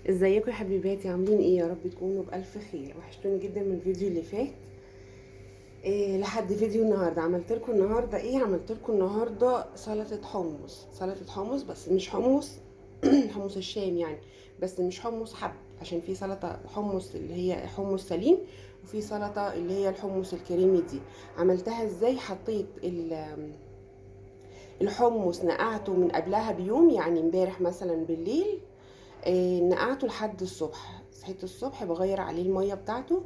ازيكم يا حبيباتي؟ عاملين ايه؟ يا رب تكونوا بالف خير. وحشتوني جدا من الفيديو اللي فات. لحد فيديو النهارده عملت لكم النهارده سلطه حمص، بس مش حمص حمص الشام يعني. بس مش حمص حب، عشان في سلطه حمص اللي هي حمص سليم، وفي سلطه اللي هي الحمص الكريمي دي. عملتها ازاي؟ حطيت الحمص، نقعته من قبلها بيوم، يعني امبارح مثلا بالليل. نقعته لحد الصبح. صحيت الصبح بغير عليه المية بتاعته،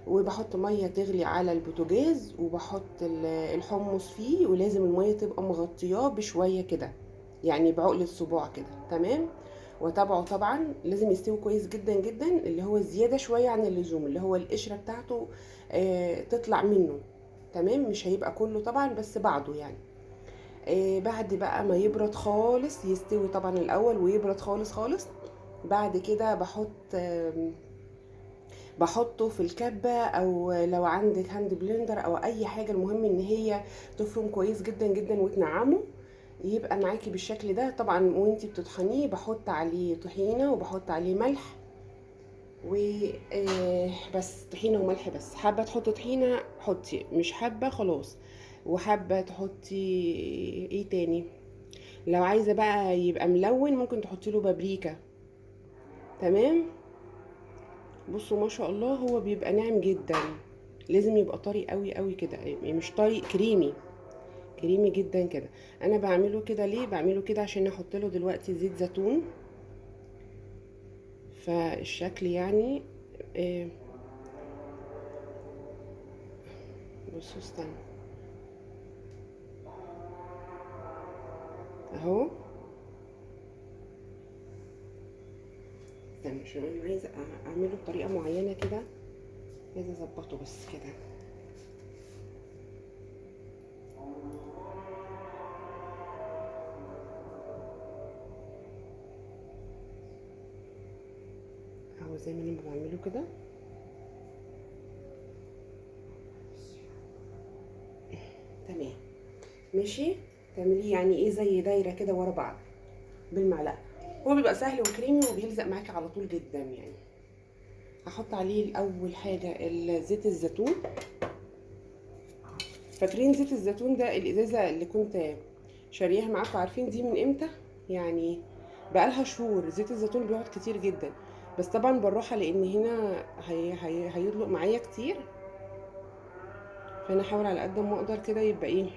وبحط مية تغلي على البوتاجاز، وبحط الحمص فيه، ولازم المية تبقى مغطياه بشوية كده، يعني بعقلة صباع كده. تمام. وتابعه طبعا، لازم يستوي كويس جدا جدا، اللي هو زيادة شوية عن اللزوم، اللي هو القشرة بتاعته تطلع منه. تمام. مش هيبقى كله طبعا، بس بعضه يعني. بعد بقى ما يبرد خالص، يستوي طبعا الاول ويبرد خالص خالص. بعد كده بحطه في الكبة، او لو عندك هاند بلندر او اي حاجة، المهم ان هي تفرم كويس جدا جدا وتنعمه، يبقى معاكي بالشكل ده. طبعا وانتي بتطحنيه بحط عليه طحينة، وبحط عليه ملح بس طحينة وملح بس. حابة تحطي طحينة حطي، مش حابة خلاص. وحابة تحطي ايه تاني؟ لو عايزة بقى يبقى ملون، ممكن تحطي له بابريكا. تمام. بصوا ما شاء الله، هو بيبقى ناعم جدا. لازم يبقى طري قوي قوي كده، يعني مش طري، كريمي، كريمي جدا كده. انا بعمله كده ليه؟ بعمله كده عشان احط له دلوقتي زيت زيتون، فالشكل يعني. آه، بصوا استنى اهو. استنى عشان انا عايزه اعمله بطريقه معينه كده، عايزه اظبطه بس كده. اهو زي ما انا بعمله كده. تمام. ماشي. تعمليه يعني ايه، زي دايره كده ورا بعض بالمعلقه. هو بيبقى سهل وكريمي، وبيلزق معاكي على طول جدا يعني. هحط عليه الاول حاجه زيت الزيتون. فاكرين زيت الزيتون ده؟ الازازه اللي كنت شارياها معاكم، عارفين دي من امتى؟ يعني بقالها شهور. زيت الزيتون بيقعد كتير جدا، بس طبعا بالراحه، لان هنا هيدلق معايا كتير. فانا احاول على قد ما اقدر كده يبقى ايه.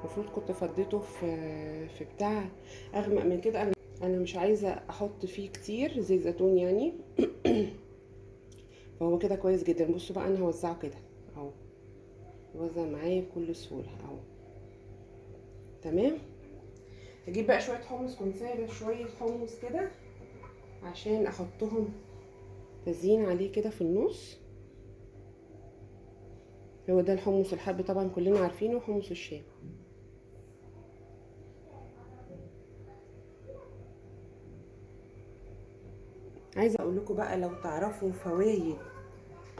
المفروض كنت فضيته في بتاع اغمق من كده. انا مش عايزه احط فيه كتير زيت زيتون يعني. فهو كده كويس جدا. بصوا بقى، انا هوزعه كده اهو، يوزع معايا بكل سهوله اهو. تمام. هجيب بقى شويه حمص، كنت سايبه شويه حمص كده عشان احطهم تزيين عليه كده في النص. هو ده الحمص الحب، طبعا كلنا عارفينه، حمص الشام. عايزه اقول لكم بقى، لو تعرفوا فوائد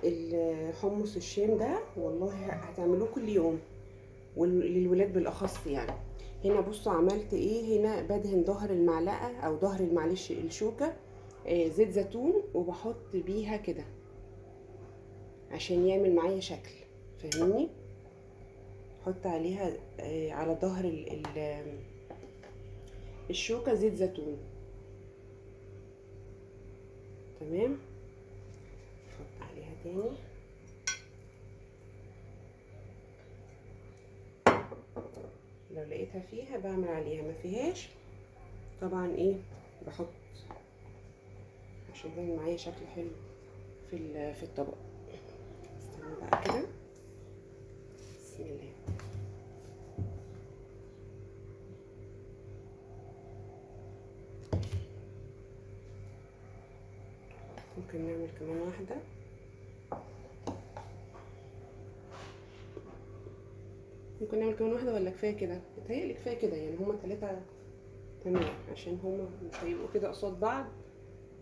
الحمص الشام ده، والله هتعملوه كل يوم، وللولاد بالاخص يعني. هنا بصوا عملت ايه. هنا بدهن ظهر المعلقه، او ظهر معلش الشوكه، زيت زيتون، وبحط بيها كده عشان يعمل معايا شكل. فاهميني؟ حط عليها على ظهر الشوكه زيت زيتون. تمام. حط عليها تاني. لو لقيتها فيها بعمل عليها، ما فيهاش طبعا ايه، بحط عشان يبان معايا شكل حلو في الطبق. استنى بقى كده. بسم الله. ممكن نعمل كمان واحدة. ممكن نعمل كمان واحدة ولا كفاية كده؟ متهيألي كفاية كده يعني، هما 3. تمام، عشان هما مش هيبقوا كده قصاد بعض،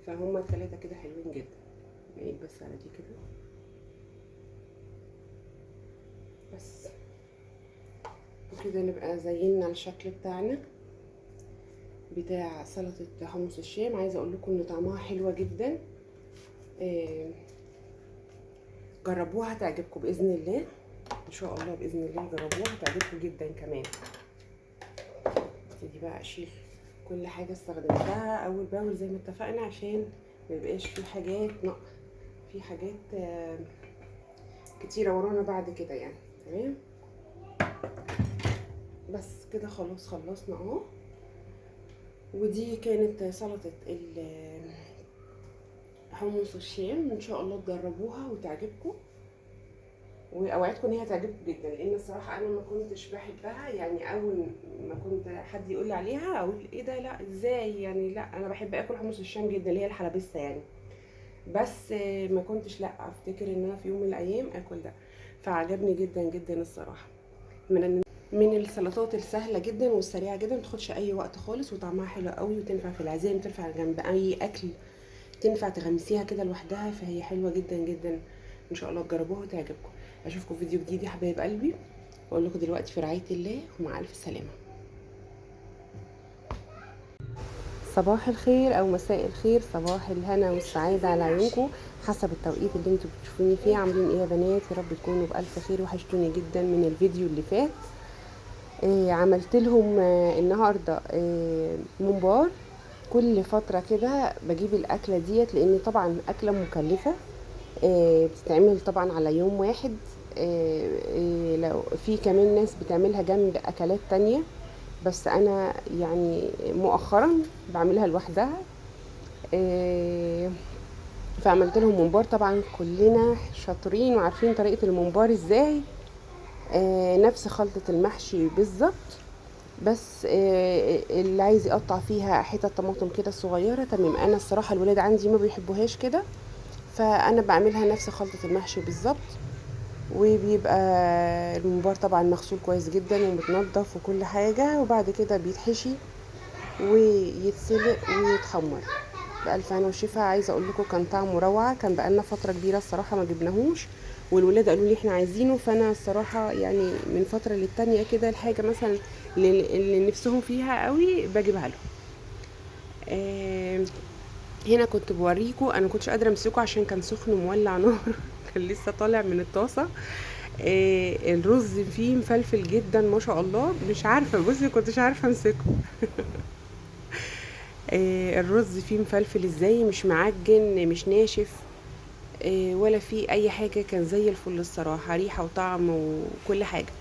فهما 3 كده حلوين جدا. نعيد بس على دي كده بس. وكده نبقى زينا الشكل بتاعنا. بتاع سلطه حمص الشام. عايزه اقول لكم ان طعمها حلوه جدا. جربوها هتعجبكم باذن الله، ان شاء الله باذن الله جربوها هتعجبكم جدا كمان. ابتدي بقى اشيل كل حاجه استخدمتها اول باول زي ما اتفقنا، عشان ما يبقاش في حاجات في حاجات كتيره ورانا بعد كده يعني. تمام، بس كده خلاص خلصنا اهو. ودي كانت سلطه حمص الشام، ان شاء الله تجربوها وتعجبكم، واوعدكم ان هي تعجبكم جدا، لان الصراحه انا ما كنتش بحبها يعني. اول ما كنت حد يقول لي عليها اقول ايه ده، لا ازاي يعني، لا انا بحب اكل حمص الشام جدا اللي هي الحلبسه يعني، بس ما كنتش لا افتكر ان انا في يوم من الايام اكل ده. فعجبني جدا جدا الصراحه. من السلطات السهله جدا والسريعه جدا، ما تاخدش اي وقت خالص، وطعمها حلو قوي، وتنفع في العزايم، تنفع جنب اي اكل، تنفع تغمسيها كده لوحدها، فهي حلوه جدا جدا. ان شاء الله تجربوها وتعجبكم. اشوفكم في فيديو جديد يا حبايب قلبي، واقول لكم دلوقتي في رعايه الله ومع الف سلامه. صباح الخير او مساء الخير، صباح الهنا والسعاده على عيونكم حسب التوقيت اللي انتوا بتشوفوني فيه. عاملين ايه يا بنات؟ يا رب تكونوا بالف خير. وحشتوني جدا من الفيديو اللي فات. عملت لهم النهارده ممبار. كل فتره كده بجيب الاكله ديت، لان طبعا اكله مكلفه، بتتعمل طبعا على يوم واحد. لو في كمان ناس بتعملها جنب اكلات تانية، بس انا يعني مؤخرا بعملها لوحدها. فعملت لهم ممبار. طبعا كلنا شاطرين وعارفين طريقة الممبار ازاي، نفس خلطة المحشي بالظبط، بس اللي عايز يقطع فيها حتة طماطم كده صغيرة تمام. انا الصراحة الولاد عندي ما بيحبوهاش كده، فانا بعملها نفس خلطة المحشي بالظبط. وبيبقى الممبار طبعا مغسول كويس جدا ومتنضف وكل حاجة، وبعد كده بيتحشي ويتسلق ويتحمر بألف هنا وشفا. عايزه اقول لكم كان طعمه روعه، كان بقالنا فتره كبيره الصراحه ما جبناهوش، والولاد قالوا لي احنا عايزينه. فانا الصراحه يعني من فتره للتانيه كده الحاجه مثلا اللي نفسهم فيها قوي بجيبها لهم. هنا كنت بوريكم، انا كنتش قادره امسكه عشان كان سخن مولع نار كان لسه طالع من الطاسه. الرز فيه مفلفل جدا ما شاء الله، مش عارفه، بصي كنتش عارفه امسكه الرز فيه مفلفل ازاي، مش معجن مش ناشف، ولا فيه اي حاجه، كان زي الفل الصراحه، ريحه وطعم وكل حاجه.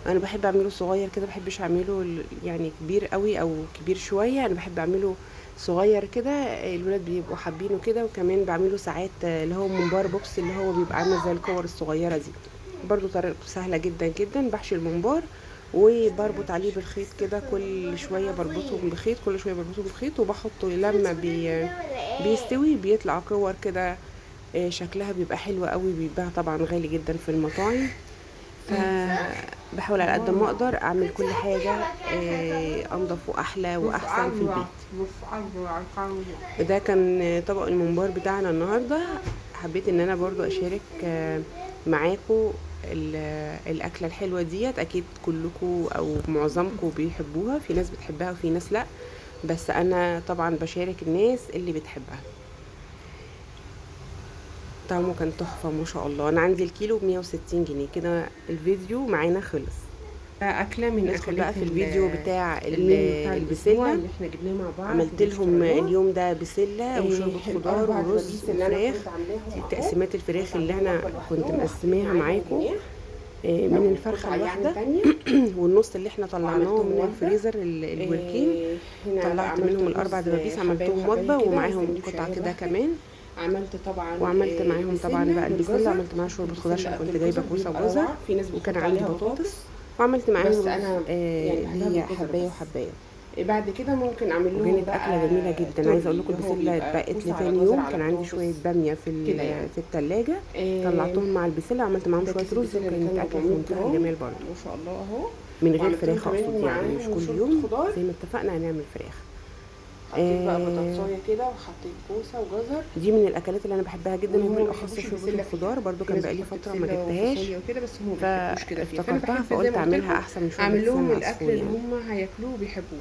انا بحب اعمله صغير كده، بحبش اعمله يعني كبير قوي او كبير شويه، انا بحب اعمله صغير كده. الولاد بيبقوا حابينه كده. وكمان بعمله ساعات اللي هو ممبار بوكس، اللي هو بيبقى عامل زي الكور الصغيره دي، برضو طريقته سهله جدا جدا. بحشي الممبار وبربط عليه بالخيط كده، كل شويه بربطهم بخيط، كل شويه بربطهم بخيط، وبحطه لما بيستوي بيطلع كور كده. شكلها بيبقى حلو قوي، بيتباع طبعا غالي جدا في المطاعم. فبحاول على قد ما اقدر اعمل كل حاجه انضف واحلى واحسن في البيت. ده كان طبق الممبار بتاعنا النهارده. حبيت ان انا برضو اشارك معاكم الاكله الحلوه ديت. اكيد كلكم او معظمكم بيحبوها، في ناس بتحبها وفي ناس لا، بس انا طبعا بشارك الناس اللي بتحبها. طعمه كان تحفه ما شاء الله. انا عندي الكيلو ب160 جنيه. كده الفيديو معانا خلص. اكله من ندخل بقى في الفيديو بتاع البسله اللي احنا جبناه مع بعض. عملت لهم اليوم ده بسله وشوربه خضار ورز وفراخ. تقسيمات الفراخ اللي انا كنت مقسماها معاكم، من الفرخه الواحده والنص اللي احنا طلعناه من الفريزر الوركين، طلعت منهم الاربع دبابيس، عملتهم وجبه ومعاهم قطعه كده كمان. وعملت معاهم طبعا بقى البسله، عملت معاها شوربه خضار عشان كنت جايبه كوسه وجزر، وكان عندي بطاطس، وعملت معاهم رز اللي هي حبايه وحبايه. بعد كده ممكن اعمل لهم وكانت اكله جميله جدا. عايزه اقول لكم البسله اتبقت لتاني يوم، كان عندي شويه باميه في الثلاجه، طلعتهم مع البسله وعملت معاهم شويه رز، وكانت اكله في منتهى الجمال برضه ما شاء الله اهو، من غير فراخ اقصد يعني، مش كل يوم زي ما اتفقنا هنعمل فراخ. حطيت بقى بطاطسايه كده وحطيت كوسه وجزر. دي من الاكلات اللي انا بحبها جدا، وبالاخص شوربه الخضار برضو كان بقالي فتره ما جبتهاش، فافتكرتها فقلت اعملها احسن من شوربه اعمل لهم الاكل اللي هم هياكلوه وبيحبوه.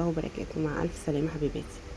الله وبركاته. مع الف سلامه حبيباتي.